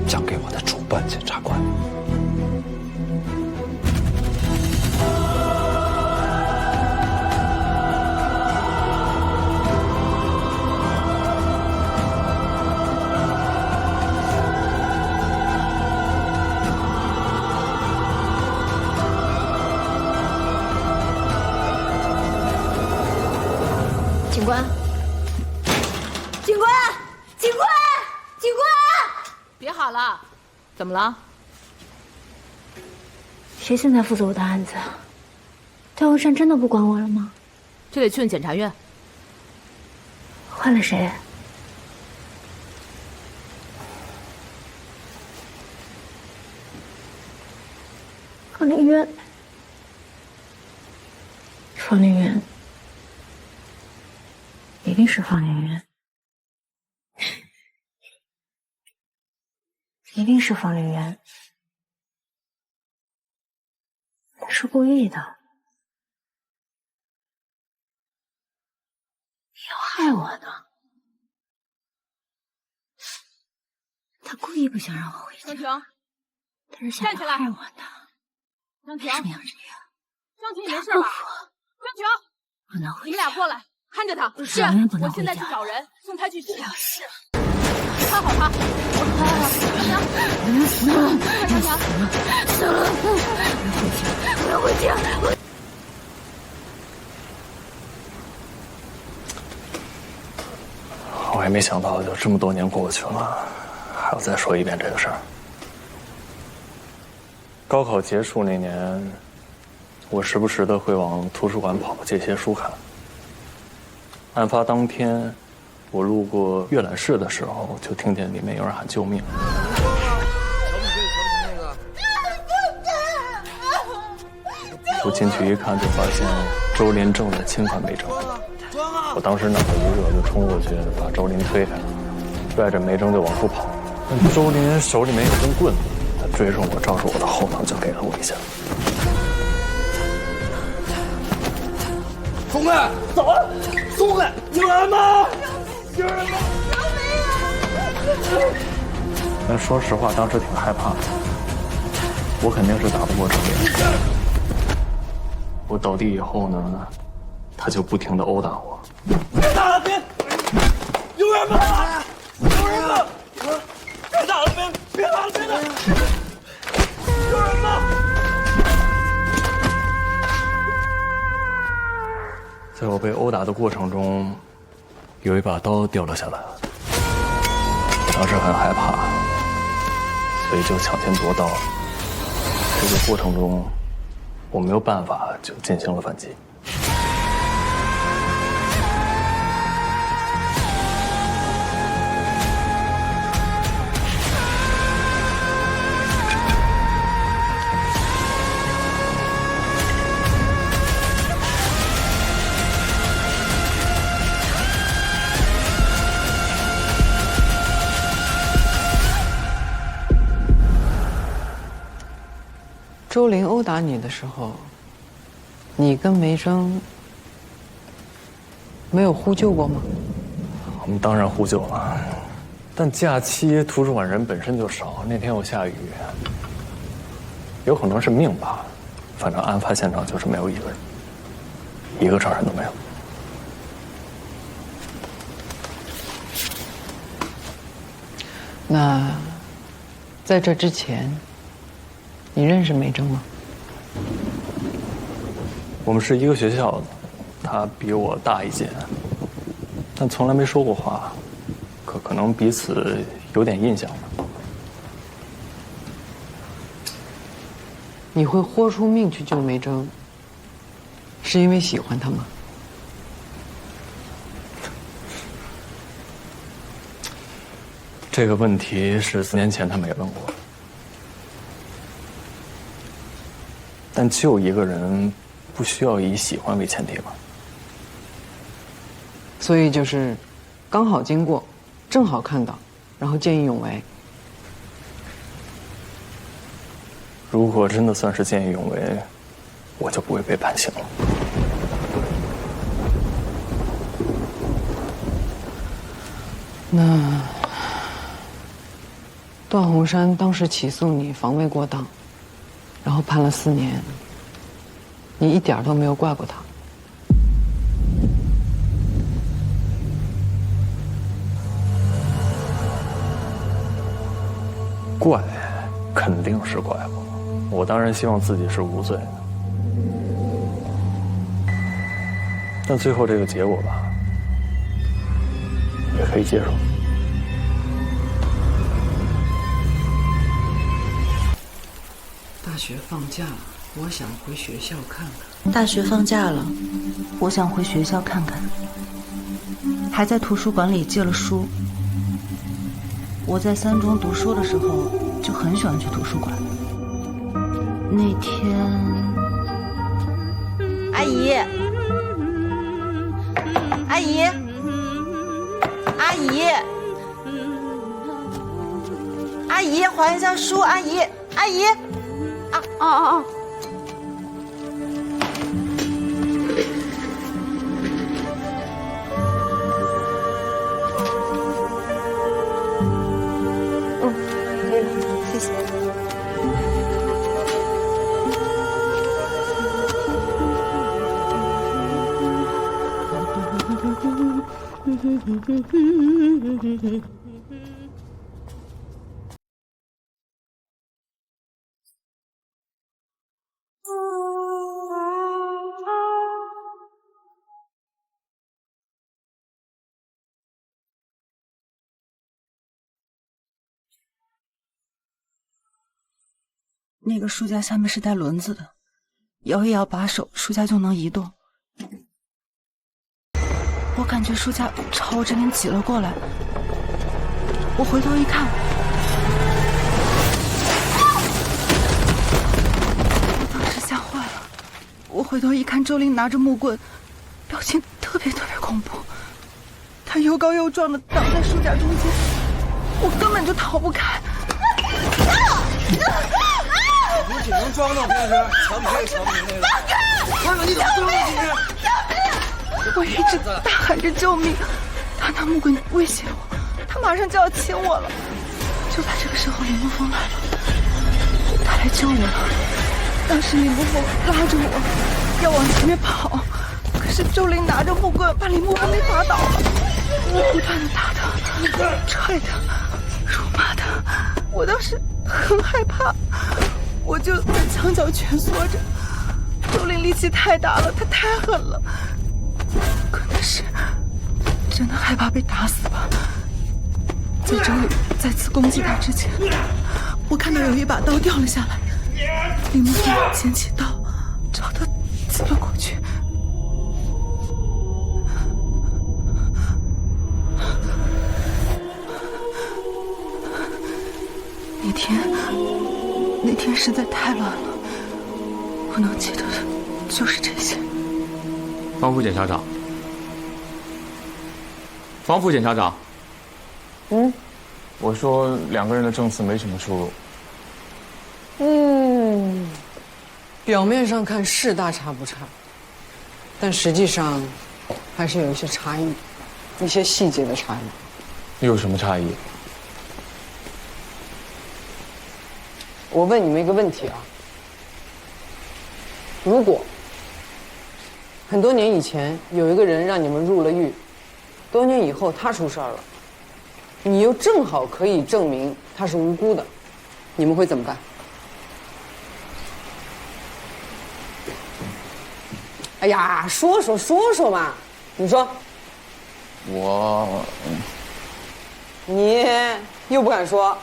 讲给我的主办检察官。警官，警官，警官，警官！别喊了，怎么了？谁现在负责我的案子？段文山真的不管我了吗？这得去问检察院。换了谁？方凌渊。方凌渊。一定是方凌渊，一定是方凌渊，他是故意的，要害我呢。他故意不想让我回家，张婷，他是想要害我的。张婷，为什么要这样？张婷，你没事吧？张婷，不能回家。你们俩过来。看着他，是，我现在去找人，送他去洗。要死了！看好他，我要死了！要死了！死了！我要回家！我要回家！我也没想到，就这么多年过去了，还要再说一遍这个事儿。高考结束那年，我时不时的会往图书馆跑，借些书看。案发当天，我路过阅览室的时候，就听见里面有人喊救命。我进去一看，就发现周林正在侵犯梅正。我当时脑子一热，就冲过去把周林推开，拽着梅正就往出跑。周林手里面有根棍子，他追上我，照着我的后脑就给了我一下。松开，走啊！松开！有人吗？有人吗？但说实话，当时挺害怕的。我肯定是打不过周林。我倒地以后呢，他就不停地殴打我。别打了，别！有人吗？有人吗？别打了，别打了，别打了！有人吗？在我被殴打的过程中，有一把刀掉了下来，当时很害怕，所以就抢先夺刀。这个过程中，我没有办法，就进行了反击。周玲殴打你的时候，你跟梅珍没有呼救过吗？我们当然呼救了，但假期图书馆人本身就少，那天又下雨，有可能是命吧。反正案发现场就是没有一个人，一个证人都没有。那在这之前，你认识梅珍吗？我们是一个学校的，他比我大一届，但从来没说过话，可能彼此有点印象吧。你会豁出命去救梅珍，是因为喜欢她吗？这个问题是4年前他们也问过，但救一个人不需要以喜欢为前提吧？所以就是刚好经过，正好看到，然后见义勇为。如果真的算是见义勇为，我就不会被判刑了。那段宏山当时起诉你防卫过当，然后判了4年，你一点都没有怪过他。怪，肯定是怪过。我当然希望自己是无罪的，但最后这个结果吧，也可以接受。大学放假了，我想回学校看看。大学放假了，我想回学校看看。还在图书馆里借了书。我在3中读书的时候就很喜欢去图书馆。那天，阿姨，阿姨，阿姨，阿姨，还一下书，阿姨，阿姨，啊！可以了，谢谢。那个书架下面是带轮子的，摇一摇把手，书架就能移动。我感觉书架朝我这边挤了过来，我回头一看，我当时吓坏了。我回头一看，周玲拿着木棍，表情特别恐怖。她又高又壮的挡在书架中间，我根本就逃不开。你只能装到平时，强不可以强不那个。看看你怎么装进去！我一直大喊着救命，他拿木棍威胁我，他马上就要亲我了。就在这个时候，李沐风来了，他来救我了。当时李沐风拉着我要往前面跑，可是周玲拿着木棍把李沐风给打倒了，不断的打他、踹他、辱骂他。我当时很害怕，我就在墙角蜷缩着。周玲力气太大了，她太狠了，可能是真的害怕被打死吧。在周玲再次攻击他之前，我看到有一把刀掉了下来，李沐风捡起刀朝他刺了过去。那天实在太乱了，我能记得的就是这些。方副检察长，方副检察长，我说2个人的证词没什么出入。表面上看是大差不差，但实际上还是有一些差异，一些细节的差异。有什么差异？我问你们一个问题啊，如果很多年以前有一个人让你们入了狱，多年以后他出事儿了，你又正好可以证明他是无辜的，你们会怎么办？哎呀，说说嘛，你说。你又不敢说，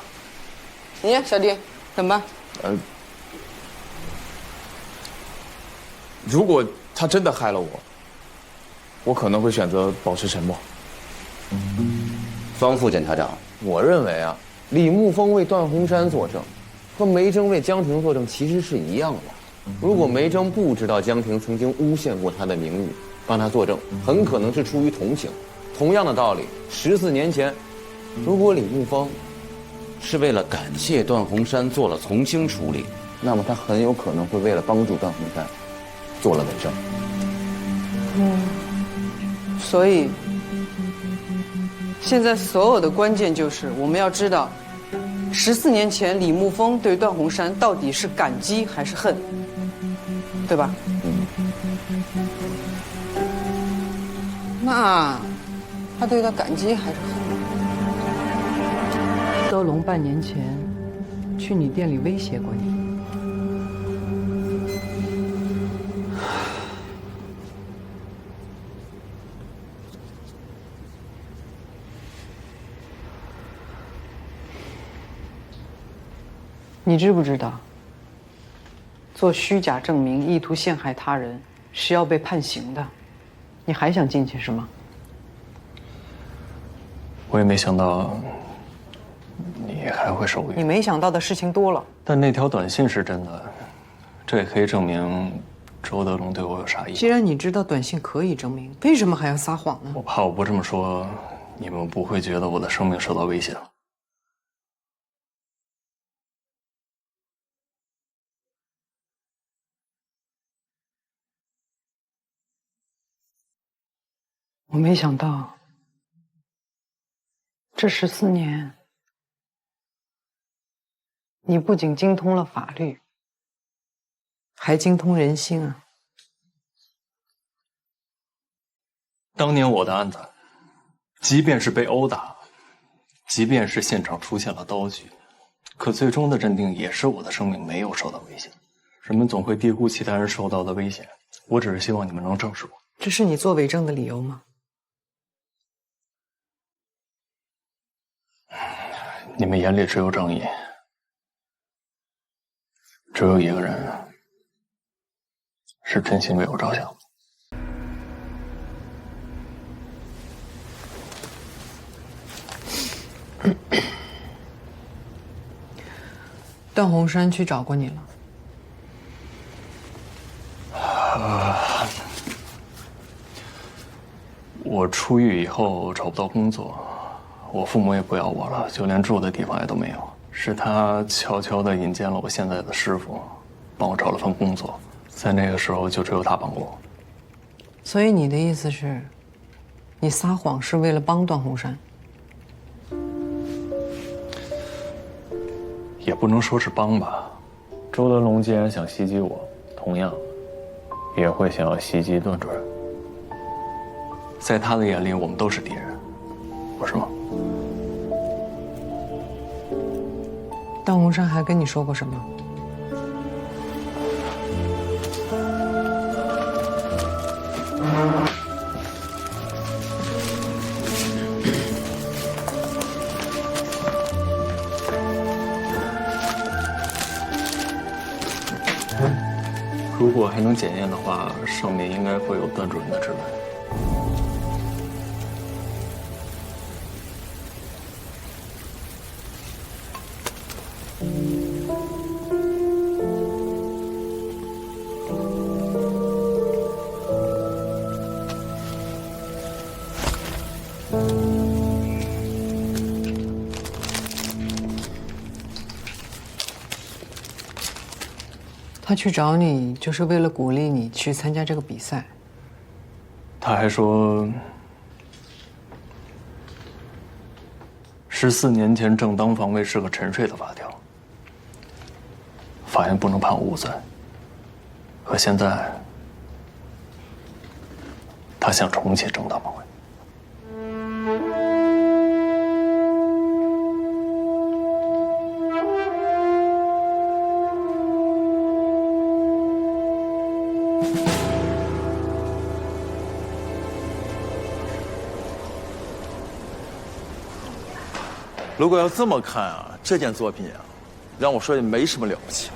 你小弟怎么办？如果他真的害了我，我可能会选择保持沉默。方副检察长，我认为啊，李沐风为段洪山作证，和梅征为江婷作证其实是一样的。如果梅征不知道江婷曾经诬陷过他的名誉，帮他作证，很可能是出于同情。同样的道理，14年前，如果李沐风是为了感谢段洪山做了从轻处理，那么他很有可能会为了帮助段洪山做了伪证。所以现在所有的关键就是我们要知道，14年前李沐风对段洪山到底是感激还是恨，对吧？那他对他感激还是恨？德龙半年前去你店里威胁过你。你知不知道，做虚假证明意图陷害他人是要被判刑的？你还想进去是吗？我也没想到你还会受狱。你没想到的事情多了。但那条短信是真的，这也可以证明周德龙对我有杀意。既然你知道短信可以证明，为什么还要撒谎呢？我怕我不这么说，你们不会觉得我的生命受到威胁了。我没想到，这14年，你不仅精通了法律，还精通人心啊！当年我的案子，即便是被殴打，即便是现场出现了刀具，可最终的认定也是我的生命没有受到危险。人们总会低估其他人受到的危险，我只是希望你们能正视我。这是你做伪证的理由吗？你们眼里只有正义，只有一个人是真心为我着想。段洪山去找过你了？我出狱以后找不到工作，我父母也不要我了，就连住的地方也都没有。是他悄悄地引荐了我现在的师傅，帮我找了份工作，在那个时候就只有他帮过我。所以你的意思是，你撒谎是为了帮段洪山？也不能说是帮吧。周德龙既然想袭击我，同样也会想要袭击段主任。在他的眼里，我们都是敌人，不是吗？段洪山还跟你说过什么？如果还能检验的话，上面应该会有段主任的指纹。他他去找你就是为了鼓励你去参加这个比赛。他还说，14年前正当防卫是个沉睡的法条，法院不能判我无罪。可现在，他想重启正当防卫。如果要这么看啊，这件作品啊，让我说也没什么了不起。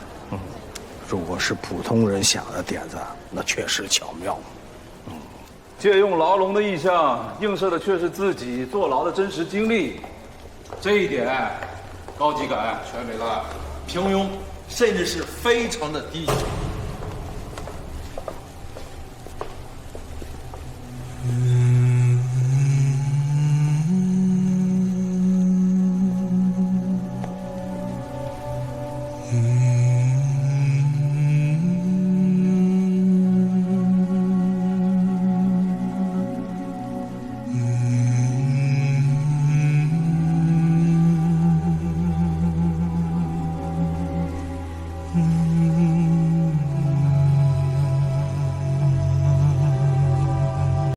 如果是普通人想的点子，那确实巧妙。借用牢笼的意象，映射的却是自己坐牢的真实经历，这一点高级感全没了，平庸，甚至是非常的低级。